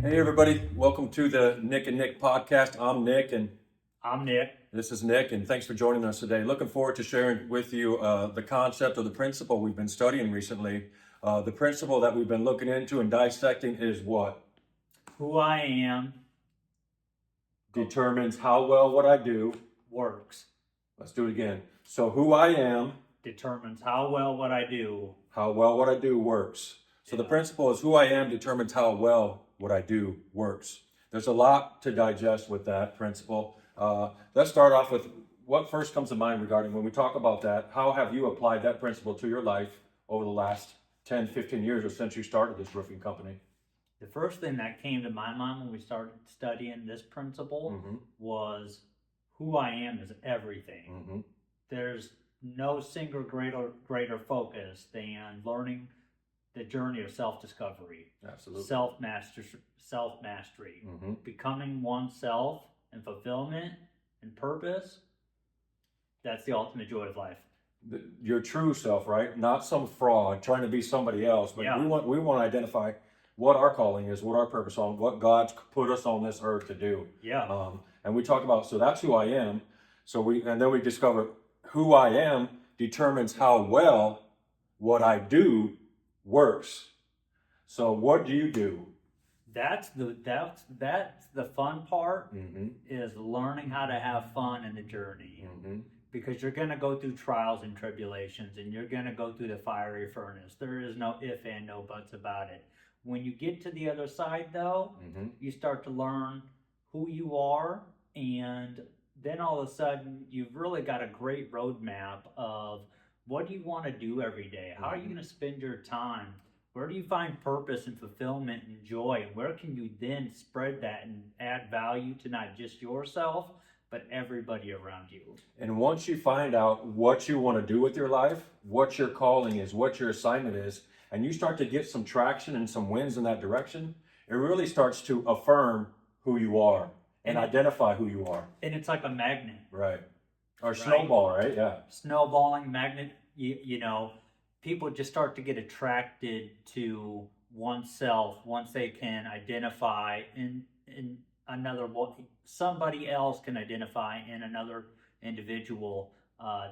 Hey everybody, welcome to the Nick and Nick podcast. I'm Nick and I'm Nick. this is Nick, and thanks for joining us today. Looking forward to sharing with you the concept or the principle we've been studying recently. The principle that we've been looking into and dissecting is what? Who I am Determines how well what I do. works. Let's do it again. So who I am, Determines how well what I do. how well what I do works. So the principle is who I am determines how well what I do works. There's a lot to digest with that principle. Let's start off with what first comes to mind regarding when we talk about that. How have you applied that principle to your life over the last 10, 15 years or since you started this roofing company? The first thing that came to my mind when we started studying this principle was who I am is everything. There's no single greater focus than learning the journey of self-discovery, Absolutely. self-mastery, becoming oneself and fulfillment and purpose. That's the ultimate joy of life. Your true self, right? Not some fraud trying to be somebody else, but Yeah. we want to identify what our calling is, what our purpose on, what God's put us on this earth to do. Yeah. And we talk about, so that's who I am. And then we discover who I am determines how well what I do works. So what do you do? That's the fun part, is learning how to have fun in the journey. Because you're going to go through trials and tribulations, and you're going to go through the fiery furnace. There is no if and no buts about it. When you get to the other side, though, you start to learn who you are, and then all of a sudden you've really got a great roadmap of what do you want to do every day? How are you going to spend your time? Where do you find purpose and fulfillment and joy? And where can you then spread that and add value to not just yourself, but everybody around you? And once you find out what you want to do with your life, what your calling is, what your assignment is, and you start to get some traction and some wins in that direction, it really starts to affirm who you are and identify who you are. And it's like a magnet. Right. Or snowball, right? Yeah. Snowballing magnet, you know, people just start to get attracted to oneself once they can identify in another, somebody else can identify in another individual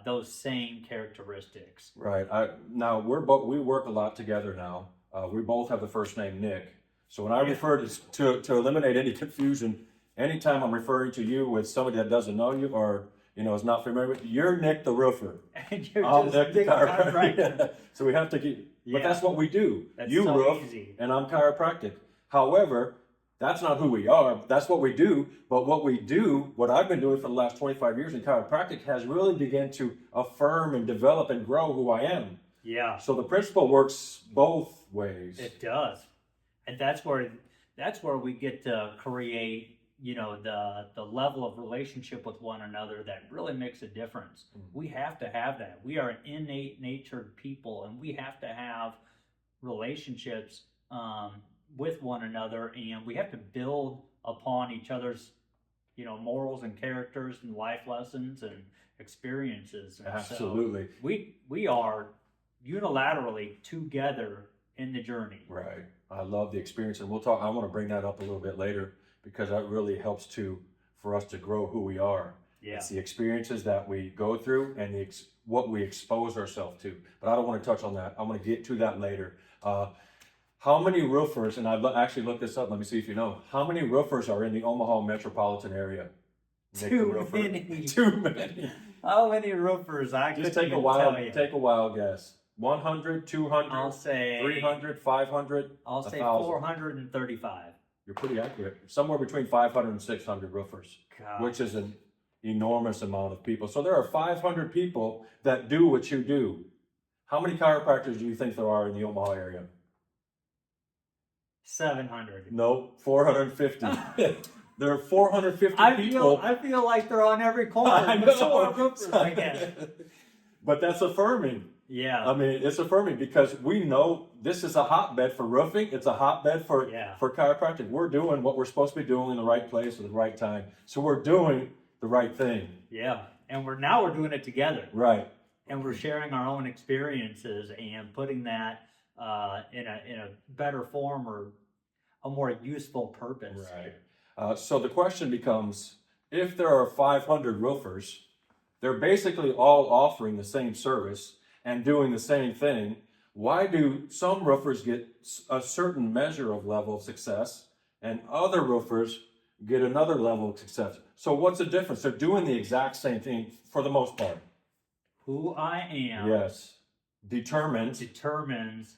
those same characteristics. Right. Now we work a lot together now. We both have the first name Nick. So when I refer to eliminate any confusion, anytime I'm referring to you with somebody that doesn't know you or is not familiar with you, you're Nick the roofer. And you're I'm just Nick the chiropractor. right. So we have to keep. But that's what we do. That's you so roof, easy. and I'm chiropractic. However, that's not who we are. That's what we do. But what we do, what I've been doing for the last 25 years in chiropractic, has really begun to affirm and develop and grow who I am. Yeah. So the principle works both ways. It does. And that's where we get to create, the level of relationship with one another that really makes a difference. We have to have that. We are an innate natured people, and we have to have relationships with one another, and we have to build upon each other's morals and characters and life lessons and experiences. And Absolutely. So we are unilaterally together in the journey. Right. I love the experience, and we'll talk. I want to bring that up a little bit later because that really helps for us to grow who we are. Yeah. It's the experiences that we go through and what we expose ourselves to. But I don't want to touch on that. I'm going to get to that later. How many roofers, and I've actually looked this up, let me see if you know, how many roofers are in the Omaha metropolitan area? Too many. Too many. How many roofers? Just take a wild guess. 100, 200, I'll say 300, 500, I'll say 1,000. 435. You're pretty accurate. Somewhere between 500 and 600 roofers, God. which is an enormous amount of people. So there are 500 people that do what you do. How many chiropractors do you think there are in the Omaha area? 700. No, 450. There are 450 people. I feel like they're on every corner. I know. Roofers, I guess. But that's affirming. Yeah. I mean, it's affirming because we know this is a hotbed for roofing. It's a hotbed for chiropractic. We're doing what we're supposed to be doing in the right place at the right time. So we're doing the right thing. Yeah. And we're doing it together. Right. And we're sharing our own experiences and putting that in a better form or a more useful purpose. Right. So the question becomes, if there are 500 roofers, they're basically all offering the same service and doing the same thing. Why do some roofers get a certain measure of level of success and other roofers get another level of success? So what's the difference? They're doing the exact same thing for the most part. Who I am Yes. Determines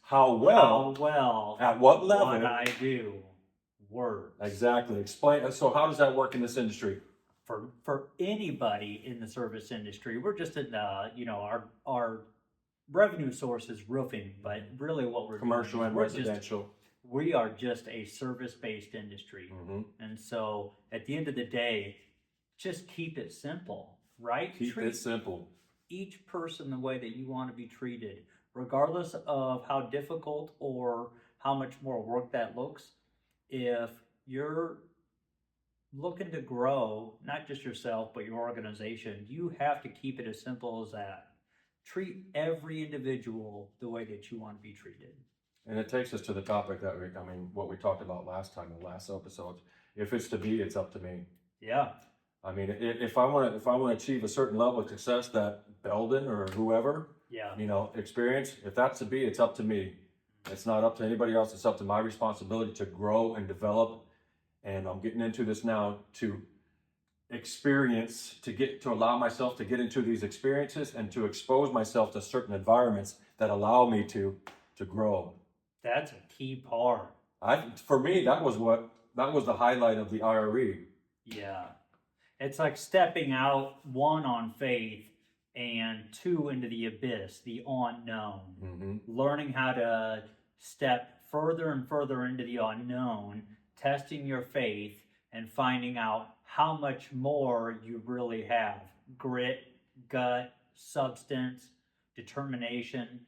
how well at what level what I do works. Exactly. Explain. So how does that work in this industry? For anybody in the service industry, we're just in our revenue source is roofing, but really what we're Commercial doing is and we're residential. we are just a service-based industry. Mm-hmm. And so at the end of the day, just keep it simple, right? Keep it simple. Each person the way that you want to be treated, regardless of how difficult or how much more work that looks. If you're looking to grow, not just yourself, but your organization, you have to keep it as simple as that. Treat every individual the way that you want to be treated. And it takes us to the topic that what we talked about last time, the last episode. If it's to be, it's up to me. Yeah. I mean, if I want to achieve a certain level of success that Belden or whoever, experience, if that's to be, it's up to me. It's not up to anybody else. It's up to my responsibility to grow and develop. And I'm getting into this now to experience, to allow myself to get into these experiences and to expose myself to certain environments that allow me to grow. That's a key part. For me, that was the highlight of the IRE. Yeah. It's like stepping out, one, on faith, and two, into the abyss, the unknown. Mm-hmm. Learning how to step further and further into the unknown, testing your faith, and finding out how much more you really have. Grit, gut, substance, determination,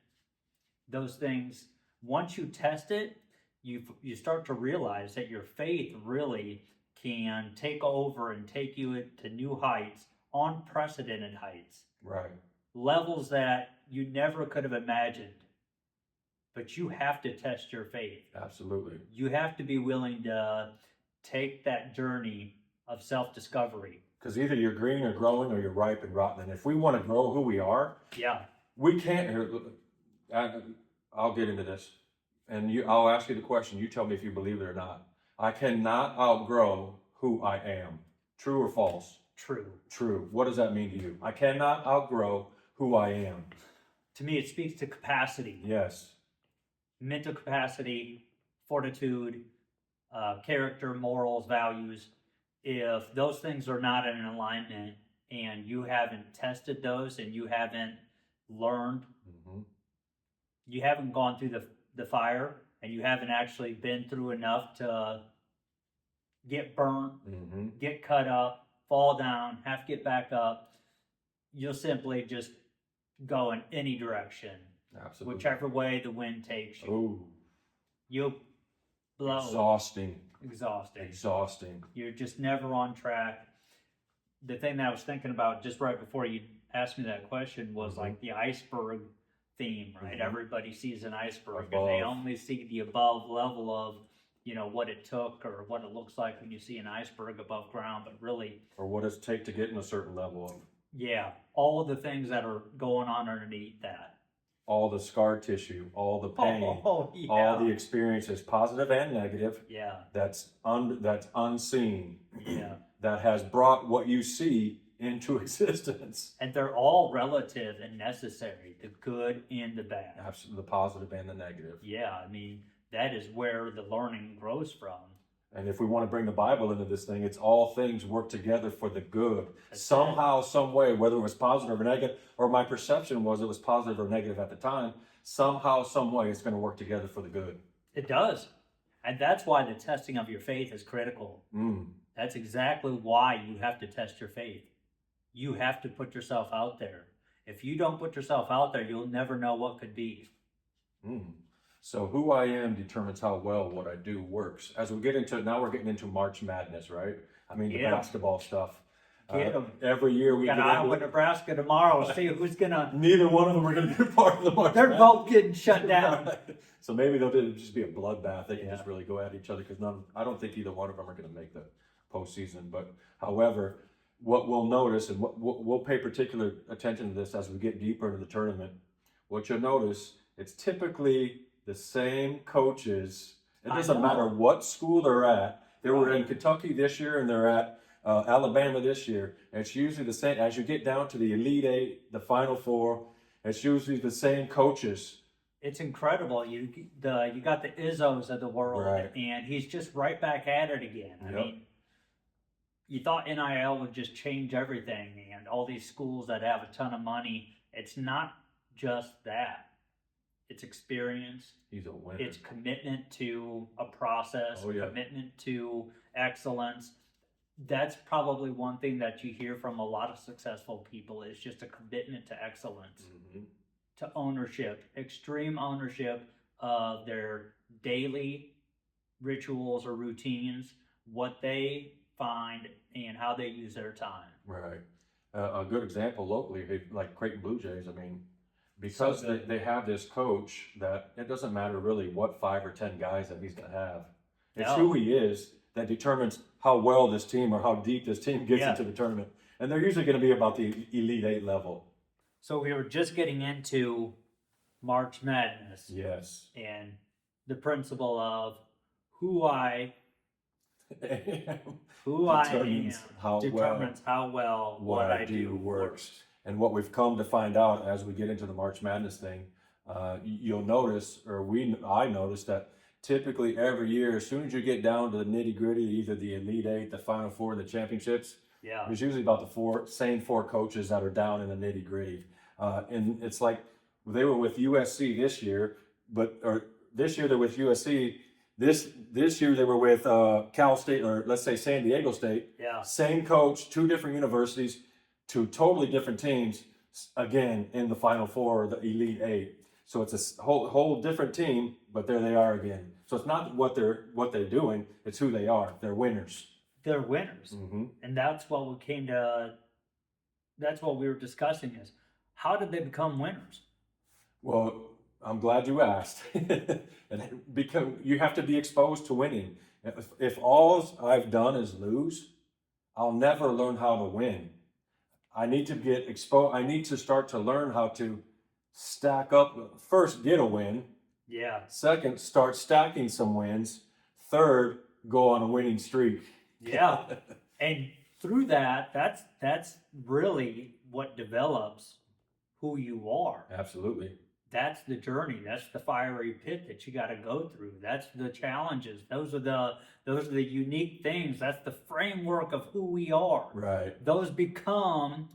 those things. Once you test it, you start to realize that your faith really can take over and take you to new heights, unprecedented heights. Right. Levels that you never could have imagined. But you have to test your faith. Absolutely. You have to be willing to take that journey of self-discovery. Because either you're green or growing, or you're ripe and rotten. And if we want to grow who we are, we can't. I'll get into this, and I'll ask you the question. You tell me if you believe it or not. I cannot outgrow who I am. True or false? True. True. What does that mean to you? I cannot outgrow who I am. To me, it speaks to capacity. Yes. Mental capacity, fortitude, character, morals, values. If those things are not in alignment and you haven't tested those and you haven't learned, you haven't gone through the fire, and you haven't actually been through enough to get burnt, get cut up, fall down, have to get back up, you'll simply just go in any direction. Absolutely. Whichever way the wind takes you. Ooh. You'll blow. Exhausting. You're just never on track. The thing that I was thinking about just right before you asked me that question was like the iceberg theme, right? Everybody sees an iceberg and they only see the above level of, what it took or what it looks like when you see an iceberg above ground, but really. Or what does it take to get in a certain level of. Yeah. All of the things that are going on underneath that. All the scar tissue, all the pain, all the experiences, positive and negative. Yeah. That's unseen. Yeah. That has brought what you see into existence. And they're all relative and necessary, the good and the bad. Absolutely, the positive and the negative. Yeah, I mean, that is where the learning grows from. And if we want to bring the Bible into this thing, it's all things work together for the good. Somehow, some way, whether it was positive or negative, or my perception was it was positive or negative at the time, somehow, some way, it's going to work together for the good. It does. And that's why the testing of your faith is critical. That's exactly why you have to test your faith. You have to put yourself out there. If you don't put yourself out there, you'll never know what could be. So who I am determines how well what I do works. As we get into, now we're getting into March Madness, right? I mean, the basketball stuff. Get 'em. Every year we We got get Iowa, into it. Nebraska tomorrow. See who's gonna. Neither one of them are going to be a part of the March They're Madness. both getting shut down. So maybe they'll just be a bloodbath. They can Yeah. just really go at each other because I don't think either one of them are going to make the postseason. But however, what we'll notice, and what we'll pay particular attention to this as we get deeper into the tournament, what you'll notice, it's typically the same coaches. It I doesn't know. matter what school they're at. They were in Right. Kentucky this year and they're at Alabama this year. And it's usually the same. As you get down to the Elite Eight, the Final Four, it's usually the same coaches. It's incredible. You got the Izzos of the world, Right. and he's just right back at it again. I Yep. mean, you thought NIL would just change everything, and all these schools that have a ton of money. It's not just that. It's experience. He's a winner. It's commitment to a process. Oh, yeah. Commitment to excellence. That's probably one thing that you hear from a lot of successful people is just a commitment to excellence. Mhm. To ownership, extreme ownership of their daily rituals or routines, what they find, and how they use their time. Right. A good example locally, like Creighton Blue Jays. I mean, because So good. they have this coach that it doesn't matter really what 5 or 10 guys that he's going to have. It's No. who he is that determines how well this team or how deep this team gets Yeah. into the tournament. And they're usually going to be about the Elite Eight level. So we were just getting into March Madness Yes. and the principle of who I Determines am how determines how well what I do works. And what we've come to find out as we get into the March Madness thing, you'll notice, I noticed that typically every year, as soon as you get down to the nitty gritty, either the Elite Eight, the Final Four, the championships, Yeah. there's usually about the same four coaches that are down in the nitty gritty. And it's like they were with USC this year, or this year they're with USC. This year they were with Cal State, or let's say San Diego State. Yeah. Same coach, two different universities, two totally different teams. Again, in the Final Four, or the Elite Eight. So it's a whole different team, but there they are again. So it's not what they're doing; it's who they are. They're winners. They're winners. Mm-hmm. And that's what we came to, that's what we were discussing is how did they become winners? Well, I'm glad you asked. And because you have to be exposed to winning. If all I've done is lose, I'll never learn how to win. I need to get exposed. I need to start to learn how to stack up. First, get a win. Yeah. Second, start stacking some wins. Third, go on a winning streak. Yeah. And through that's really what develops who you are. Absolutely. That's the journey. That's the fiery pit that you got to go through. That's the challenges. Those are the unique things. That's the framework of who we are. Right. Those become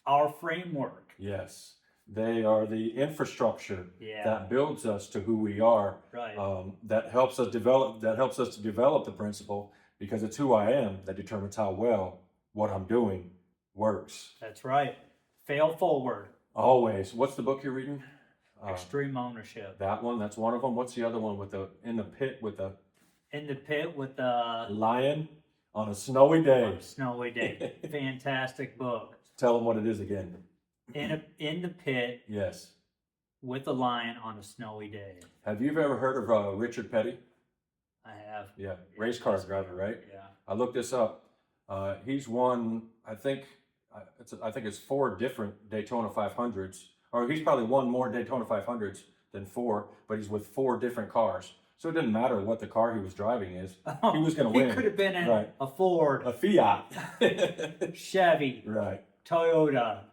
our framework. Yes. They are the infrastructure Yeah. that builds us to who we are. Right. That helps us to develop the principle, because it's who I am that determines how well what I'm doing works. That's right. Fail forward. Always. What's the book you're reading? Extreme ownership. That one. That's one of them. What's the other one with in the pit with the In the pit with the lion on a snowy day? snowy day. Fantastic book. Tell them what it is again. In the pit Yes. with a lion on a snowy day. Have you ever heard of Richard Petty? I have. Yeah, race car driver, right? Yeah. I looked this up. He's won, I think it's 4 different Daytona 500s, or he's probably won more Daytona 500s than 4, but he's with 4 different cars. So it didn't matter what the car he was driving is. He was going to win. He could have been in Right. a Ford, A Fiat. Chevy, Right. Toyota,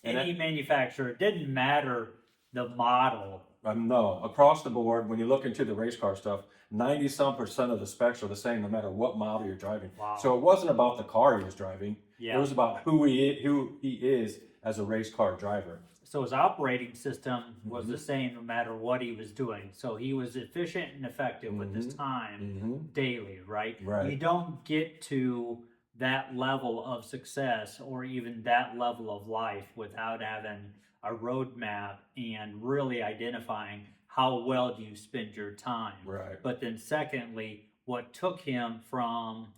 And any manufacturer. It didn't matter the model. No, across the board, when you look into the race car stuff, 90-some% of the specs are the same no matter what model you're driving. Wow. So it wasn't about the car he was driving. Yeah. It was about who he is as a race car driver. So his operating system was Mm-hmm. the same no matter what he was doing. So he was efficient and effective with his time Mm-hmm. daily, right? Right. You don't get to that level of success or even that level of life without having a roadmap and really identifying how well do you spend your time. Right. But then secondly, what took him from,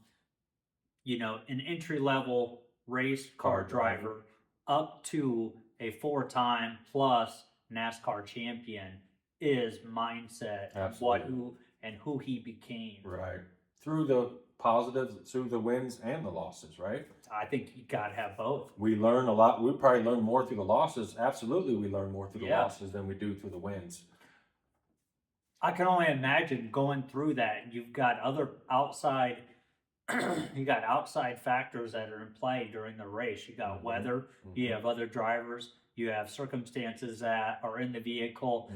an entry level race Car car driver up to a 4-time plus NASCAR champion is mindset and Absolutely. who he became. Right. Through the positives, through the wins and the losses, right? I think you gotta have both. We learn a lot. We probably learn more through the losses. Absolutely, we learn more through the Yeah. losses than we do through the wins. I can only imagine going through that. You've got other outside, you got outside factors that are in play during the race. You got Mhm. weather, you have other drivers, you have circumstances that are in the vehicle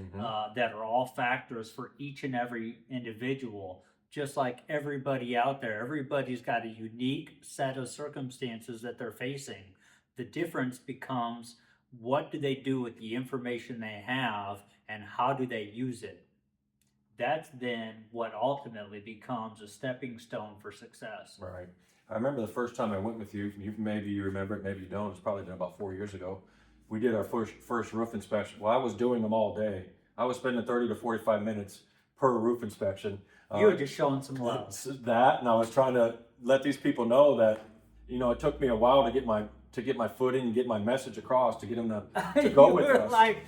that are all factors for each and every individual. Just like everybody out there, everybody's got a unique set of circumstances that they're facing. The difference becomes what do they do with the information they have and how do they use it? That's then what ultimately becomes a stepping stone for success. Right. I remember the first time I went with you. Maybe you remember it, maybe you don't. It's probably been about 4 years ago. We did our first roof inspection. Well, I was doing them all day. I was spending 30 to 45 minutes per roof inspection. You were just showing some love. That, and I was trying to let these people know that, it took me a while to get my footing and get my message across to get them to go with us. Like,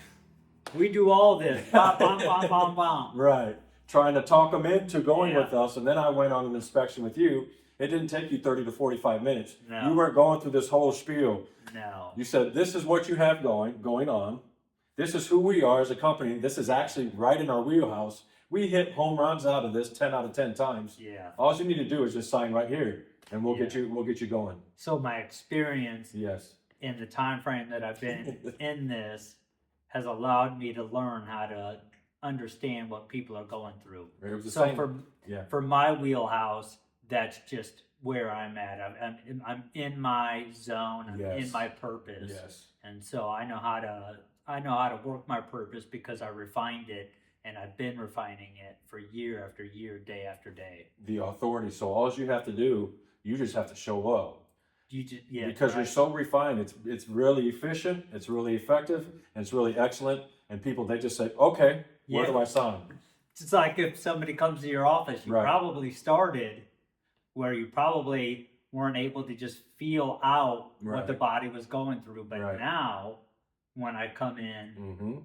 we do all this. Bom, bom, bom, bom, bom. Right. Trying to talk them into going Yeah. with us, and then I went on an inspection with you. It didn't take you 30 to 45 minutes. No. You weren't going through this whole spiel. No. You said, this is what you have going on. This is who we are as a company. This is actually right in our wheelhouse. We hit home runs out of this 10 out of 10 times. Yeah. All you need to do is just sign right here, and we'll get you going. So my experience Yes. in the time frame that I've been in this has allowed me to learn how to understand what people are going through. It was the So same. for my wheelhouse, that's just where I'm at. I'm in my zone. I'm in Yes. my purpose. Yes. And so I know how to work my purpose because I refined it, and I've been refining it for year after year, day after day. The authority. So all you have to do, you just have to show up. Because you're right. so refined. It's really efficient, it's really effective, and it's really excellent. And people, they just say, okay, where Yeah. do I sign? It's like if somebody comes to your office, you Right. probably started where you probably weren't able to just feel out Right. what the body was going through. But Right. now, when I come in, Mm-hmm.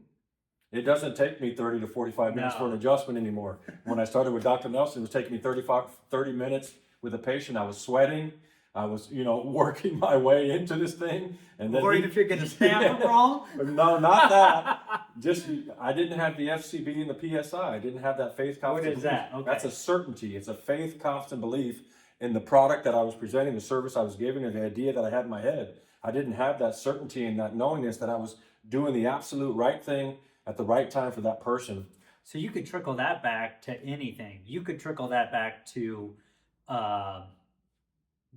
It doesn't take me 30 to 45 minutes for No. an adjustment anymore. When I started with Dr. Nelson, it was taking me 30 minutes with a patient. I was sweating. I was, working my way into this thing. And then worried if you're going to stamp it wrong. No, not that. Just, I didn't have the FCB and the PSI. I didn't have that faith, confidence. What is that? Okay. That's a certainty. It's a faith, constant belief in the product that I was presenting, the service I was giving, or the idea that I had in my head. I didn't have that certainty and that knowingness that I was doing the absolute right thing at the right time for that person. So you could trickle that back to anything. You could trickle that back to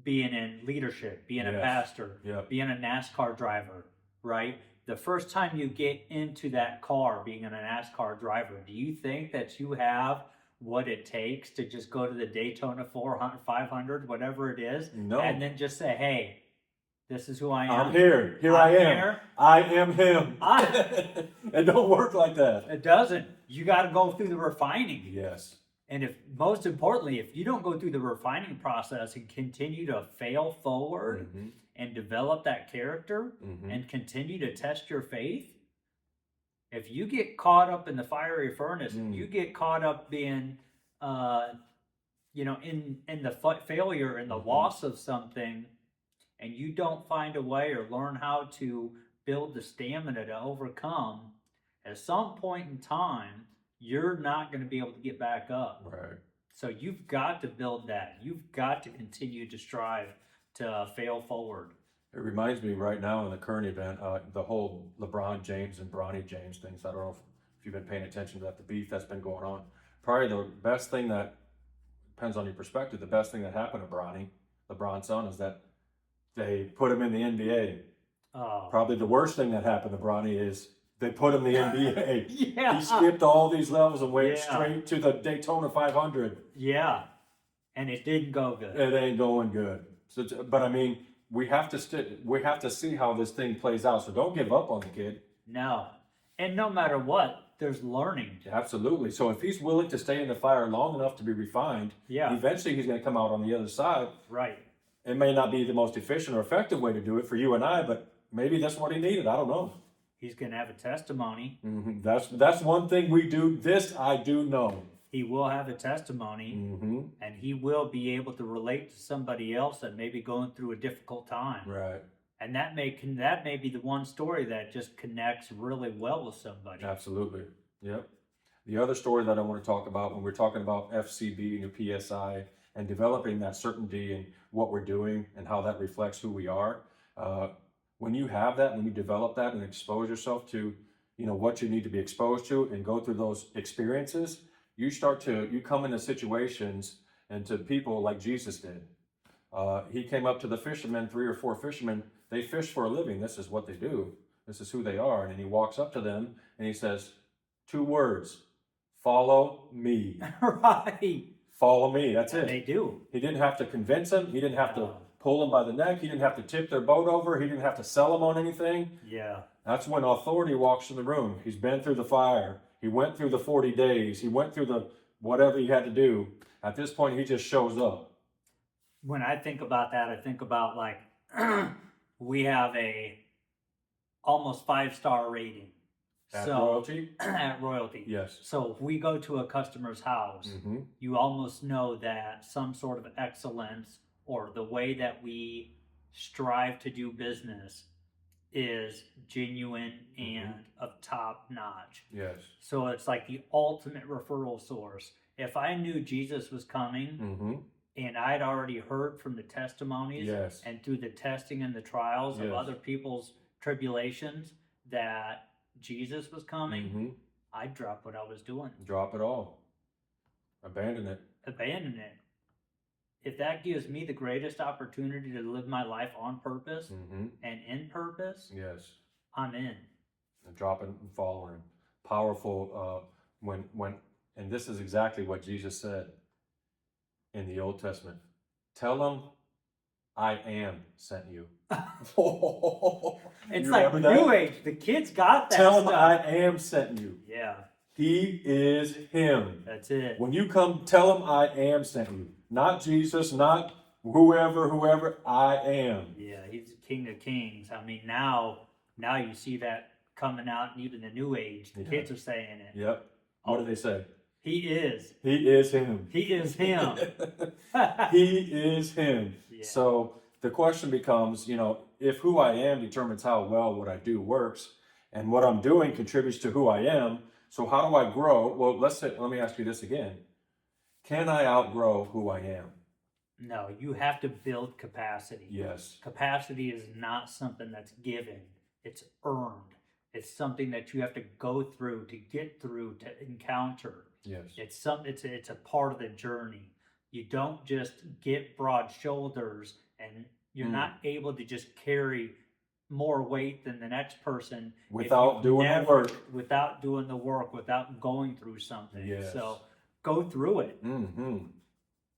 being in leadership, being a Yes. pastor, Yep. being a NASCAR driver, right? The first time you get into that car, being a NASCAR driver, do you think that you have what it takes to just go to the Daytona 400, 500, whatever it is, No. and then just say, hey, this is who I am. I'm here. Here I'm I am. here. I am him. I- It don't work like that. It doesn't. You got to go through the refining. Yes. And most importantly, if you don't go through the refining process and continue to fail forward Mm-hmm. and develop that character Mm-hmm. and continue to test your faith, if you get caught up in the fiery furnace, if you get caught up being, in the failure and the loss of something, and you don't find a way or learn how to build the stamina to overcome, at some point in time, you're not going to be able to get back up. Right. So you've got to build that. You've got to continue to strive to fail forward. It reminds me right now in the current event, the whole LeBron James and Bronny James things. I don't know if you've been paying attention to that, the beef that's been going on. Probably the best thing that, depends on your perspective, the best thing that happened to Bronny, LeBron's son, is that they put him in the NBA. Oh. Probably the worst thing that happened to Bronny is they put him in the NBA. Yeah. He skipped all these levels and went Yeah. straight to the Daytona 500. Yeah. And it didn't go good. It ain't going good. So, but I mean, we have to see how this thing plays out. So don't give up on the kid. No. And no matter what, there's learning. Absolutely. So if he's willing to stay in the fire long enough to be refined, Yeah. eventually he's going to come out on the other side. Right. It may not be the most efficient or effective way to do it for you and I, but maybe that's what he needed. I don't know. He's going to have a testimony. That's one thing we do. This I do know. He will have a testimony, and he will be able to relate to somebody else that may be going through a difficult time. Right. And that may be the one story that just connects really well with somebody. Absolutely. Yep. The other story that I want to talk about when we're talking about FCB and your PSI and developing that certainty in what we're doing and how that reflects who we are. When you have that, when you develop that and expose yourself to, what you need to be exposed to and go through those experiences, you come into situations and to people like Jesus did. He came up to the fishermen, 3 or 4 fishermen. They fish for a living. This is what they do. This is who they are. And he walks up to them and he says 2 words, follow me. Right. Follow me. That's And it. they do. He didn't have to convince them. He didn't have to pull them by the neck. He didn't have to tip their boat over. He didn't have to sell them on anything. Yeah. That's when authority walks in the room. He's been through the fire. He went through the 40 days. He went through the whatever he had to do. At this point, he just shows up. When I think about that, I think about like we have a almost 5-star rating. At Royalty? At Royalty. Yes. So if we go to a customer's house, you almost know that some sort of excellence or the way that we strive to do business is genuine and of top notch. Yes. So it's like the ultimate referral source. If I knew Jesus was coming and I'd already heard from the testimonies Yes. and through the testing and the trials of Yes. other people's tribulations that Jesus was coming, I'd drop what I was doing. Drop it all. Abandon it. Abandon it. If that gives me the greatest opportunity to live my life on purpose and in purpose, Yes. I'm in. And drop it and follow him. Powerful. And this is exactly what Jesus said in the Old Testament. Tell them, I am sent you. It's You like remember that? New Age. The kids got that Tell them, stuff. I am sent you. Yeah, He is him. that's it. When you come, tell him I am sent you. Not Jesus, not whoever, I am. Yeah, he's the King of Kings. I mean, now you see that coming out, and even the New Age, the kids are saying it. Yep. What do they say? He is. He is him. He is him. He is him. Yeah. So the question becomes, if who I am determines how well what I do works, and what I'm doing contributes to who I am, so how do I grow? Well, let me ask you this again. Can I outgrow who I am? No, you have to build capacity. Yes. Capacity is not something that's given. It's earned. It's something that you have to go through to get through to encounter. Yes. It's a part of the journey. You don't just get broad shoulders and you're not able to just carry more weight than the next person Without doing the work. Without doing the work, without going through something. Yes. So go through it.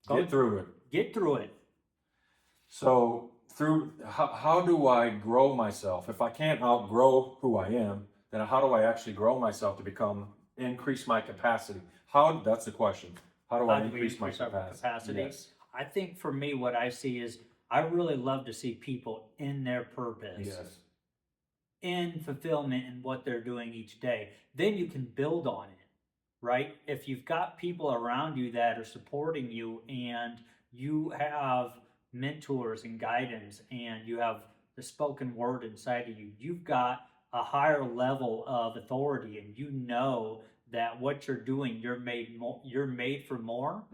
Get through it. Get through it. So how do I grow myself? If I can't outgrow who I am, then how do I actually grow myself to increase my capacity? That's the question. How do I How do we increase my our capacity? Yes. I think for me, what I see is I really love to see people in their purpose, Yes. in fulfillment in what they're doing each day. Then you can build on it, right? If you've got people around you that are supporting you and you have mentors and guidance and you have the spoken word inside of you, you've got a higher level of authority and you know that what you're doing, you're made for more.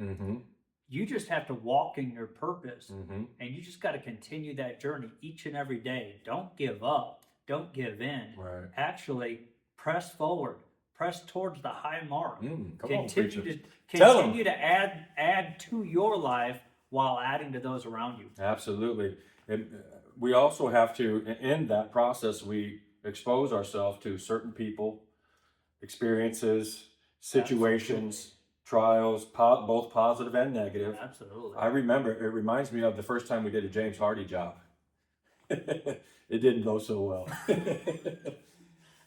You just have to walk in your purpose and you just got to continue that journey each and every day. Don't give up. Don't give in. Right. Actually, press forward. Press towards the high mark. Continue to add to your life while adding to those around you. Absolutely. We also have to, in that process, we expose ourselves to certain people, experiences, situations, trials, both positive and negative. Absolutely. I remember, it reminds me of the first time we did a James Hardy job. It didn't go so well.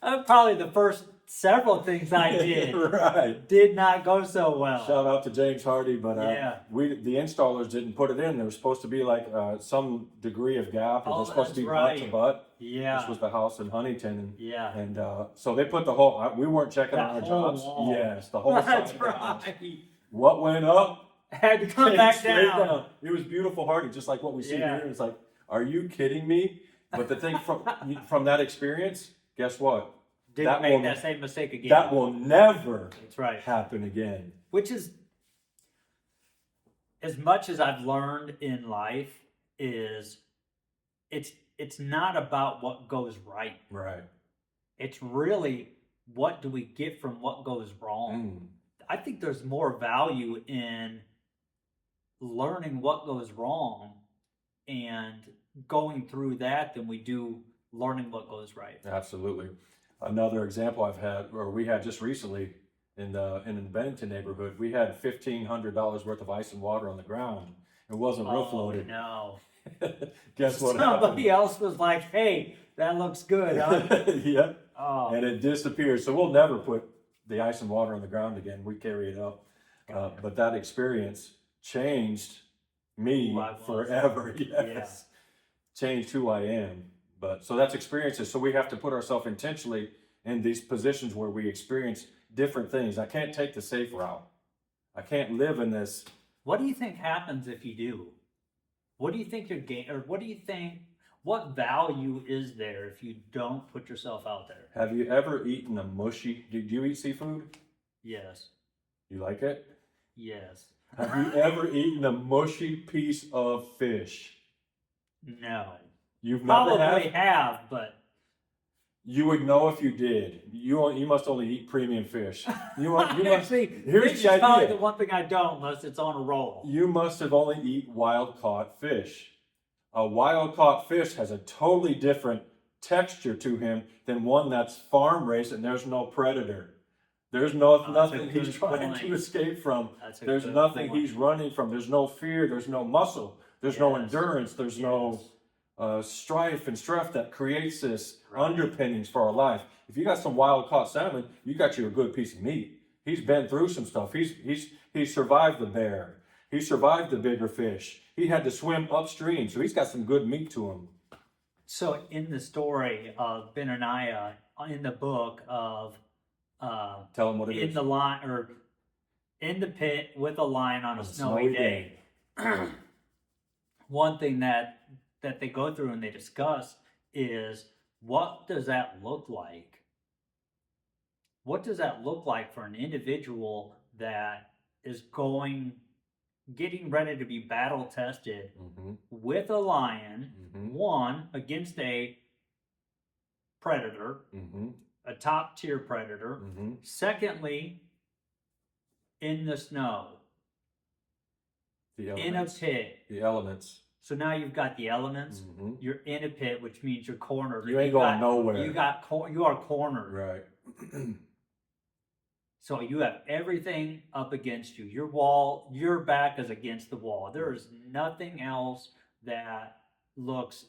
Probably the first several things I did Right. did not go so well. Shout out to James Hardy, but Yeah. the installers didn't put it in. There was supposed to be like some degree of gap. It Oh, was supposed to that's be butt right. to butt. Yeah. This was the house in Huntington, Yeah. and so they put the whole. We weren't checking That on our whole jobs. wall. Yes, the whole side That's of the house. right. What went up? Had to come came back straight down. It was beautiful, Hardy, just like what we see Yeah. here. It's like, are you kidding me? But the thing from that experience, guess what? Didn't That make will- that same mistake again. That will never That's right. happen again. Which is, as much as I've learned in life, is it's not about what goes right. Right. It's really what do we get from what goes wrong. I think there's more value in learning what goes wrong and going through that than we do learning what goes right. Absolutely. Another example we had just recently in the Bennington neighborhood, we had $1,500 worth of ice and water on the ground. It wasn't roof loaded. No. Guess what Somebody happened? else was like, "Hey, that looks good, huh?" Yep. Oh, And it disappeared. So we'll never put the ice and water on the ground again. We carry it up. But that experience changed me Who I was. forever. Yes. Changed who I am. But so that's experiences. So we have to put ourselves intentionally in these positions where we experience different things. I can't take the safe route. I can't live in this. what do you think happens if you do? What do you think you're gain, or what do you think? What value is there if you don't put yourself out there? Have you ever eaten a mushy? Did you eat seafood? Yes. You like it? Yes. Have you ever eaten a mushy piece of fish? No. You've never Probably had? have, but You would know if you did. You must only eat premium fish. You must. actually, Here's fish the is probably idea. the one thing I don't, unless it's on a roll. You must have only eaten wild caught fish. A wild caught fish has a totally different texture to him than one that's farm raised and there's no predator. There's That's a nothing he's good trying point. to escape from. That's a There's good nothing point. he's running from. There's no fear. There's no muscle. There's no Yes. endurance. There's no strife and strife that creates this Right. underpinnings for our life. If you got some wild caught salmon, you got you a good piece of meat. He's been through some stuff. He's survived the bear. He survived the bigger fish. He had to swim upstream, so he's got some good meat to him. So in the story of Benaniah, in the book of Tell him what it in is. the line or in the pit with a lion on a snowy day. One thing that they go through and they discuss is, what does that look like? What does that look like for an individual that is getting ready to be battle tested Mm-hmm. with a lion, Mm-hmm. one against a predator, Mm-hmm. a top tier predator. Mm-hmm. Secondly, in the snow, The in a elements. pit. The elements. So now you've got the elements. Mm-hmm. You're in a pit, which means you're cornered. You ain't You've going got- nowhere. You are cornered. Right. So you have everything up against you. Your back is against the wall. There is nothing else that looks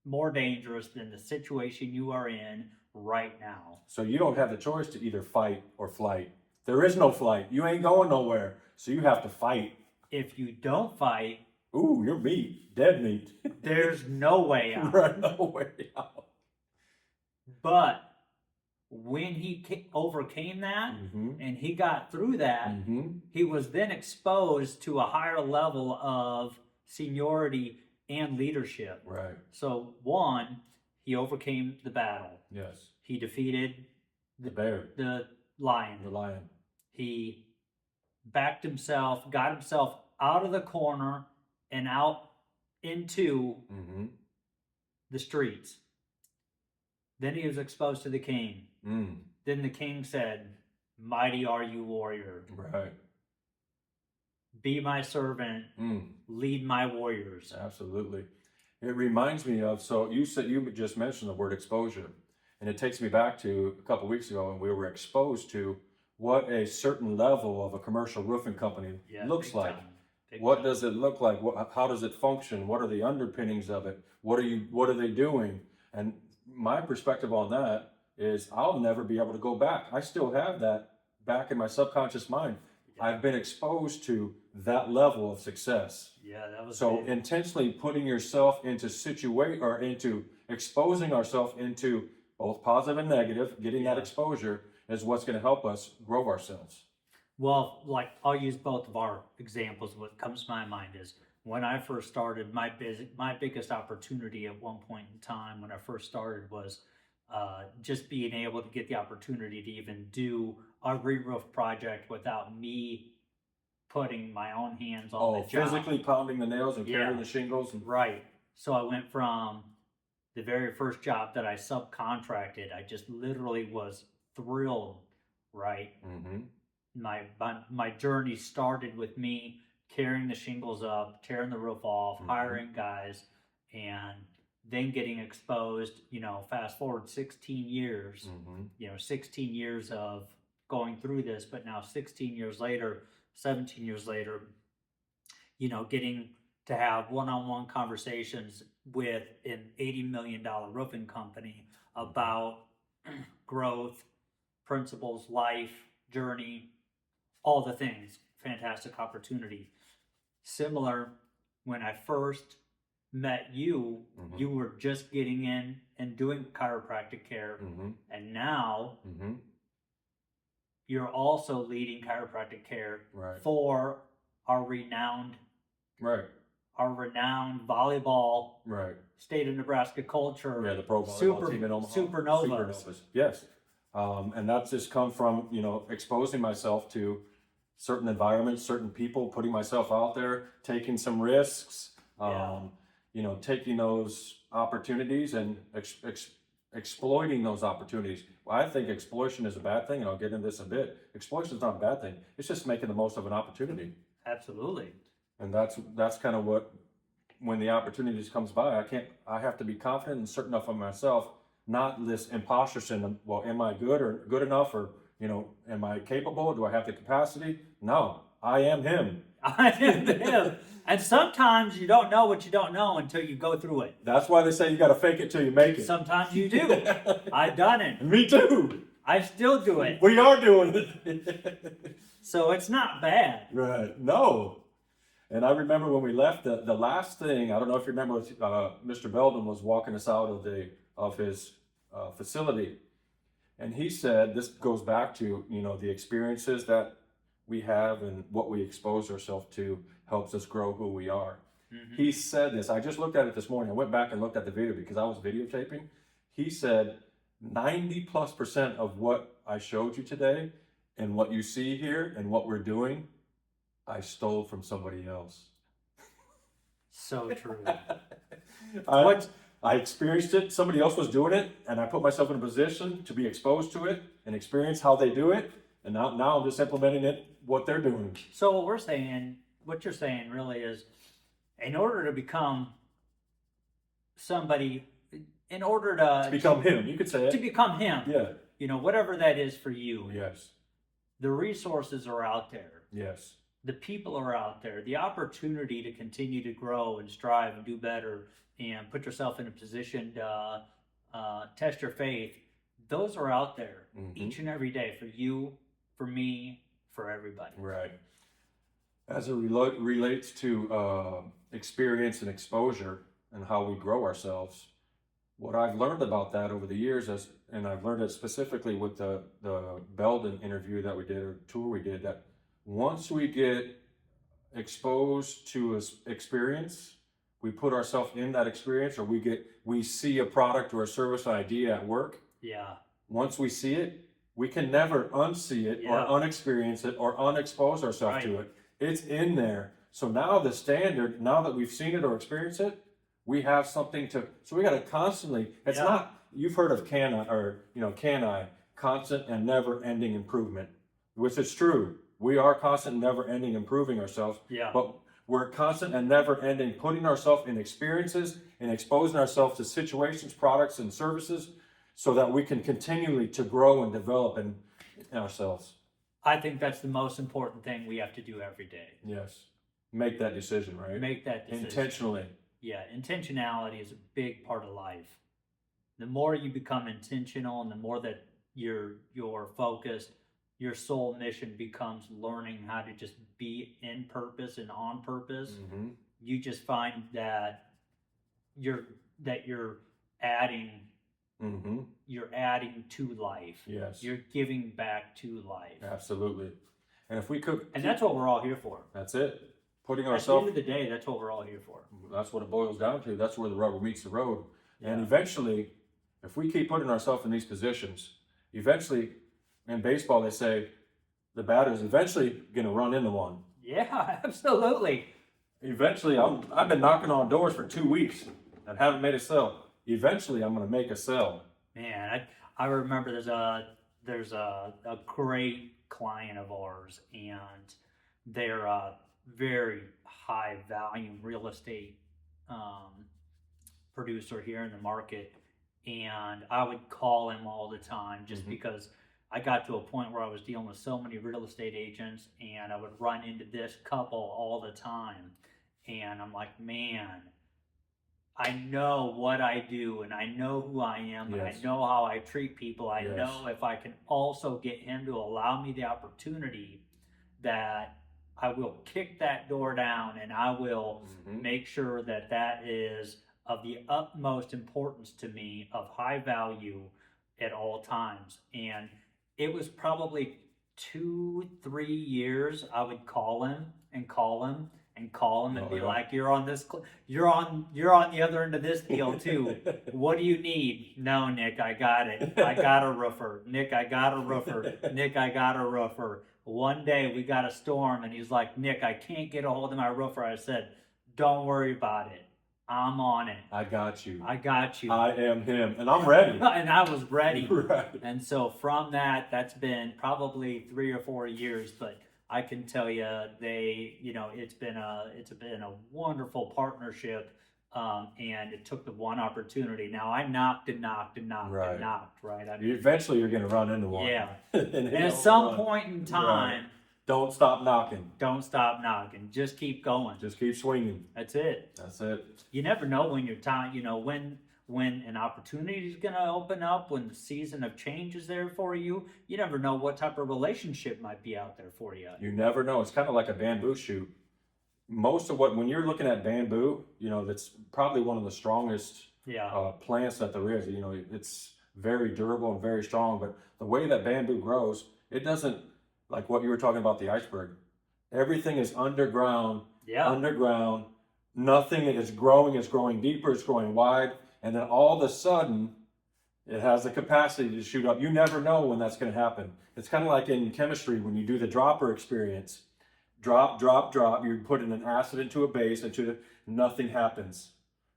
more dangerous than the situation you are in right now. So you don't have the choice to either fight or flight. There is no flight. You ain't going nowhere. So you have to fight. If you don't fight, Ooh, you're meat. Dead meat. there's no way out. Right, no way out. But when he overcame that Mm-hmm. and he got through that, Mm-hmm. he was then exposed to a higher level of seniority and leadership. Right. So, one, he overcame the battle. Yes. He defeated The bear. the lion. The lion. He backed himself, got himself out of the corner and out into Mm-hmm. the streets. Then he was exposed to the king. Mm. Then the king said, "Mighty are you, warrior. Right. Be my servant. Mm. Lead my warriors." Absolutely. It reminds me of, so you just mentioned the word exposure, and it takes me back to a couple weeks ago when we were exposed to what a certain level of a commercial roofing company Yeah, looks big like. time. Big What time. does it look like? How does it function? What are the underpinnings of it? What are they doing? And my perspective on that, is I'll never be able to go back. I still have that back in my subconscious mind. I've been exposed to that level of success. Yeah, that was So big. intentionally putting yourself into into exposing ourselves into both positive and negative, getting that Yeah. exposure is what's going to help us grow ourselves. Well, like I'll use both of our examples. What comes to my mind is when I first started, my biggest opportunity at one point in time when I first started was just being able to get the opportunity to even do a re-roof project without me putting my own hands on Oh, the job. physically pounding the nails and carrying Yeah. the shingles. And, Right. So I went from the very first job that I subcontracted. I just literally was thrilled, right? mm-hmm, My journey started with me carrying the shingles up, tearing the roof off, Mhm. hiring guys, and then getting exposed. Fast forward 16 years. mm-hmm, 16 years of going through this, but now 16 years later, 17 years later, getting to have one-on-one conversations with an $80 million roofing company about growth, principles, life, journey, all the things. Fantastic opportunity. Similar, when I first met you, Mhm. you were just getting in and doing chiropractic care, mm-hmm, and now mm-hmm. you're also leading chiropractic care Right. for our renowned Right. volleyball Right. state of Nebraska culture. Yeah, the pro volleyball team in Omaha. Supernovas. Yes. And that's just come from, exposing myself to certain environments, certain people, putting myself out there, taking some risks, Yeah. taking those opportunities and exploiting those opportunities. Well, I think exploitation is a bad thing, and I'll get into this a bit. Exploitation is not a bad thing. It's just making the most of an opportunity. Absolutely. And that's kind of what, when the opportunities comes by, I have to be confident and certain enough of myself, not this imposter syndrome. Well, am I good enough, or, am I capable? Do I have the capacity? No, I am him. I am him. And sometimes you don't know what you don't know until you go through it. That's why they say you got to fake it till you make it. Sometimes you do. I've done it. Me too. I still do it. We are doing it. So it's not bad. Right. No. And I remember when we left, the last thing, I don't know if you remember, Mr. Belden was walking us out of his facility. And he said, this goes back to, the experiences that we have and what we expose ourselves to helps us grow who we are. Mm-hmm. He said this, I just looked at it this morning. I went back and looked at the video because I was videotaping. He said 90+% of what I showed you today and what you see here and what we're doing, I stole from somebody else. So true. I experienced it. Somebody else was doing it, and I put myself in a position to be exposed to it and experience how they do it. And now I'm just implementing it, what they're doing. So what you're saying really is, in order to become somebody, in order To become him, you could say to it. become him, Yeah. Whatever that is for you, Yes. the resources are out there. Yes. The people are out there. The opportunity to continue to grow and strive and do better and put yourself in a position to test your faith, those are out there each and every day for you, for me, for everybody. Right. As it relates to experience and exposure and how we grow ourselves, what I've learned about that over the years, and I've learned it specifically with the Belden interview that we did, or tour we did, that once we get exposed to an experience, we put ourselves in that experience, or we see a product or a service idea at work. Yeah. Once we see it, we can never unsee it or unexperience it or unexpose ourselves to it. It's in there. So now the standard, now that we've seen it or experienced it, we have something so we got to constantly, it's not, you've heard of CANI, constant and never ending improvement, which is true. We are constant and never ending improving ourselves. Yeah. But we're constant and never ending putting ourselves in experiences and exposing ourselves to situations, products, and services so that we can continually to grow and develop in ourselves. I think that's the most important thing we have to do every day. Yes. Make that decision, right? Make that decision. Intentionally. Yeah, intentionality is a big part of life. The more you become intentional and the more that you're focused, your soul mission becomes learning how to just be in purpose and on purpose. Mm-hmm. You just find that you're adding Mm-hmm. you're adding to life. Yes. You're giving back to life. Absolutely. And if we could, And that's what we're all here for. that's it. Putting At the ourselves, end of the day, that's what we're all here for. that's what it boils down to. That's where the rubber meets the road. And Yeah. eventually, if we keep putting ourselves in these positions, eventually, in baseball, they say the batter's eventually going to run into one. Yeah, absolutely. Eventually, I've been knocking on doors for 2 weeks and haven't made a sell. Eventually, I'm going to make a sell. Man, I remember there's a great client of ours, and they're a very high volume real estate producer here in the market, and I would call him all the time just Mhm. because I got to a point where I was dealing with so many real estate agents, and I would run into this couple all the time, and I'm like, man, I know what I do, and I know who I am, and I Yes. know how I treat people. I Yes. know if I can also get him to allow me the opportunity, that I will kick that door down, and I will Mhm. make sure that that is of the utmost importance to me, of high value at all times. And it was probably 2, 3 years I would call him and call him and call him and Oh, be yeah. like, you're on this, you're on the other end of this deal too. What do you need? No, Nick, I got it. I got a roofer. Nick, I got a roofer. Nick, I got a roofer. One day we got a storm, and he's like, Nick, I can't get a hold of my roofer. I said, don't worry about it. I'm on it. I got you. I got you. I am him, and I'm ready. And I was ready. Right. And so from that, that's been probably 3 or 4 years, but I can tell you, it's been a wonderful partnership, and it took the one opportunity. Now I knocked and knocked and knocked Right. and knocked, right? I mean, Eventually, you're going to run into one. yeah. and And it at don't some run. point in time, Don't stop knocking. don't stop knocking. Just keep going. Just keep swinging. That's it. That's it. You never know when your time, when an opportunity is going to open up, when the season of change is there for you. You never know what type of relationship might be out there for you. You never know. It's kind of like a bamboo shoot. Most of when you're looking at bamboo, that's probably one of the strongest Yeah. plants that there is. It's very durable and very strong. But the way that bamboo grows, it doesn't, like what you were talking about, the iceberg. Everything is underground. Yeah. Underground. Nothing is growing. It's growing deeper. It's growing wide. And then all of a sudden, it has the capacity to shoot up. You never know when that's going to happen. It's kind of like in chemistry when you do the dropper experience. Drop, drop, drop. You're putting an acid into a base, nothing happens.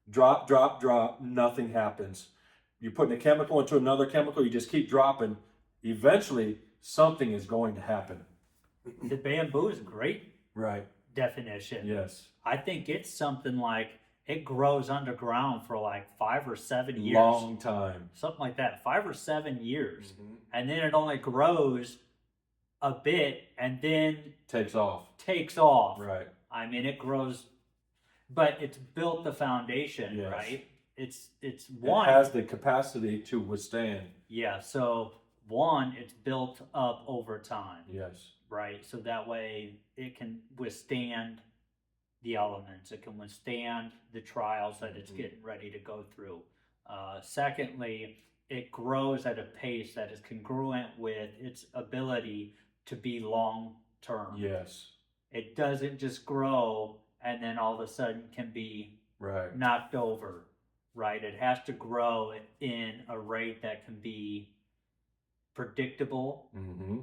Drop, drop, drop. Nothing happens. You're putting a chemical into another chemical. You just keep dropping. Eventually, something is going to happen. The bamboo is a great Right. definition. Yes. I think it's something like it grows underground for like 5 or 7 years. Long time. Something like that. 5 or 7 years. Mhm. And then it only grows a bit and then Takes off. takes off. Right. I mean, it grows, but it's built the foundation, Yes. right? It's It one. has the capacity to withstand. Yeah. So one, it's built up over time, Yes. right? So that way it can withstand the elements. It can withstand the trials that it's Mhm. getting ready to go through. Secondly, it grows at a pace that is congruent with its ability to be long term. Yes. It doesn't just grow and then all of a sudden can be Right. knocked over, right? It has to grow in a rate that can be predictable Mm-hmm.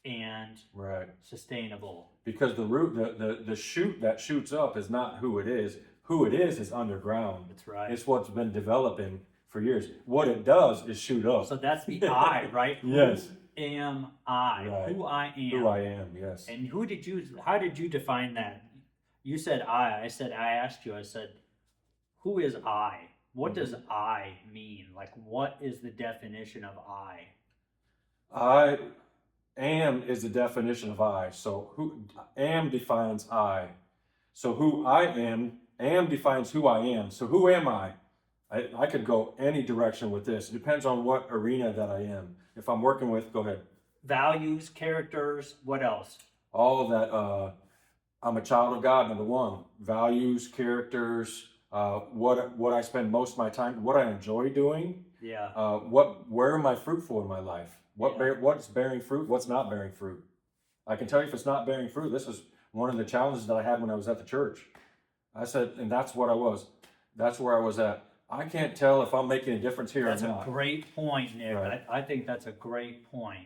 and Right. sustainable. Because the root, the shoot that shoots up is not who it is. Who it is underground. That's right. It's what's been developing for years. What it does is shoot up. So that's the I, right? Yes. Who am I? Right. Who I am. Who I am. Yes. And how did you define that? You said I asked you, I said, who is I? What does I mean? Like, what is the definition of I? I am is the definition of I. So who am defines I. So who I am defines who I am. So who am I? I could go any direction with this. It depends on what arena that I am. If I'm working with, go ahead. Values, characters, what else? All of that. I'm a child of God. Number one, values, characters. What I spend most of my time, what I enjoy doing. Yeah. Where am I fruitful in my life? What's bearing fruit? What's not bearing fruit? I can tell you if it's not bearing fruit. This is one of the challenges that I had when I was at the church. I said, and that's what I was. That's where I was at. I can't tell if I'm making a difference here That's or a not. great point, Nick. Right. I think that's a great point.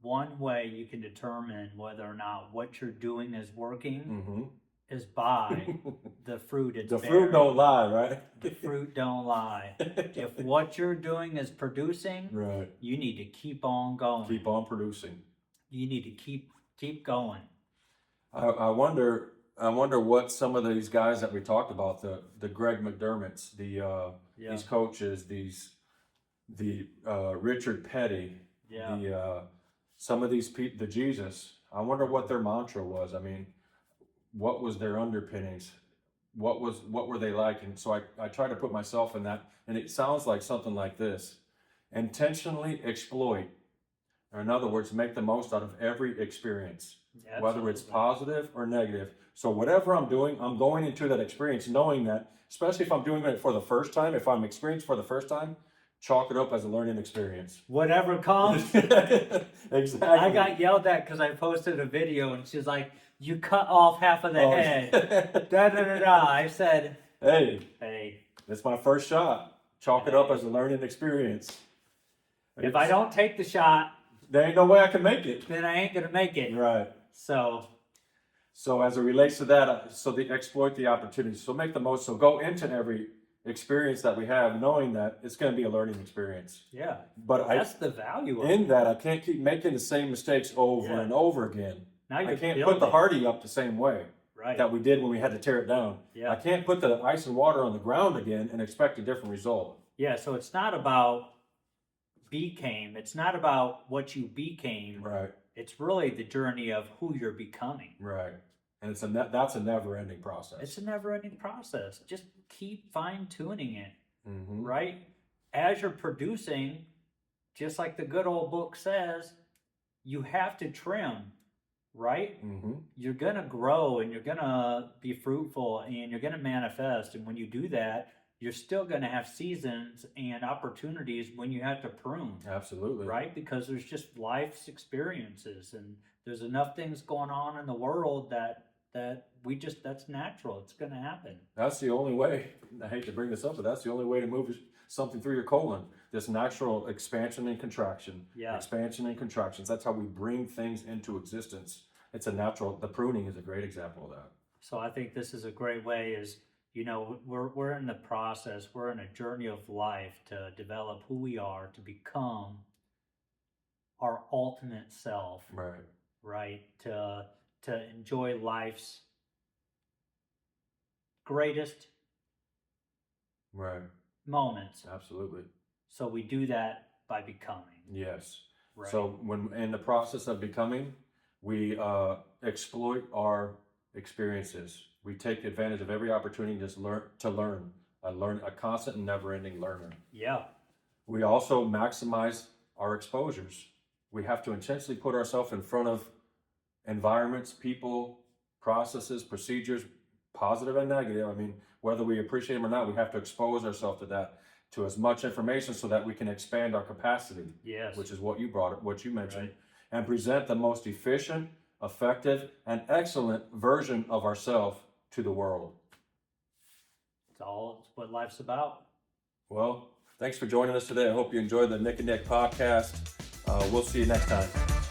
One way you can determine whether or not what you're doing is working Mm-hmm. is by the fruit it's The bearing. fruit don't lie, right? The fruit don't lie. If what you're doing is producing, Right. you need to keep on going. Keep on producing. You need to keep going. I wonder what some of these guys that we talked about, the Greg McDermott's, Yeah. these coaches, the Richard Petty, Yeah. some of these people, the Jesus. I wonder what their mantra was. I mean, what was their underpinnings? What were they like? And so I try to put myself in that, and it sounds like something like this: intentionally exploit, or in other words, make the most out of every experience, whether it's Absolutely. positive or negative. So whatever I'm doing, I'm going into that experience knowing that, especially if I'm doing it for the first time, if I'm experienced for the first time, chalk it up as a learning experience. Whatever comes. Exactly. I got yelled at because I posted a video and she's like, "You cut off half of the Oh, head." Da da da da. I said, Hey, "Hey, it's my first shot. Chalk it up as a learning experience. if I don't take the shot, There ain't no way I can make it. then I ain't gonna make it." Right. So as it relates to that, so they exploit the opportunities. So make the most. So go into every experience that we have, knowing that it's going to be a learning experience. Yeah, But that's the value of it. in that, I can't keep making the same mistakes over Yeah. and over again. Now I you're can't put building. the Hardy up the same way Right. that we did when we had to tear it down. Yeah. I can't put the ice and water on the ground again and expect a different result. Yeah. So it's not about became. It's not about what you became. Right. It's really the journey of who you're becoming. Right. And that's a never-ending process. It's a never-ending process. Just keep fine-tuning it. Mm-hmm. Right? As you're producing, just like the good old book says, you have to trim, right? Mm-hmm. You're going to grow and you're going to be fruitful and you're going to manifest. And when you do that, you're still going to have seasons and opportunities when you have to prune, Absolutely. right? Because there's just life's experiences and there's enough things going on in the world that that's natural. It's going to happen. That's the only way. I hate to bring this up, but that's the only way to move something through your colon. This natural expansion and contraction. Yeah. Expansion and contractions. That's how we bring things into existence. It's a natural. The pruning is a great example of that. So I think this is a great way is, we're in the process, we're in a journey of life to develop who we are, to become our ultimate self, Right. right? To enjoy life's greatest Right. moments. Absolutely. So we do that by becoming, Yes. right? So when in the process of becoming, we exploit our experiences. We take advantage of every opportunity to learn. A constant and never-ending learner. Yeah, We also maximize our exposures. We have to intentionally put ourselves in front of environments, people, processes, procedures, positive and negative. I mean, whether we appreciate them or not, we have to expose ourselves to that, to as much information so that we can expand our capacity, yes. which is what you mentioned, Right. and present the most efficient, effective, and excellent version of ourselves to the world. It's what life's about. Well, thanks for joining us today. I hope you enjoyed the Nick and Nick podcast. We'll see you next time.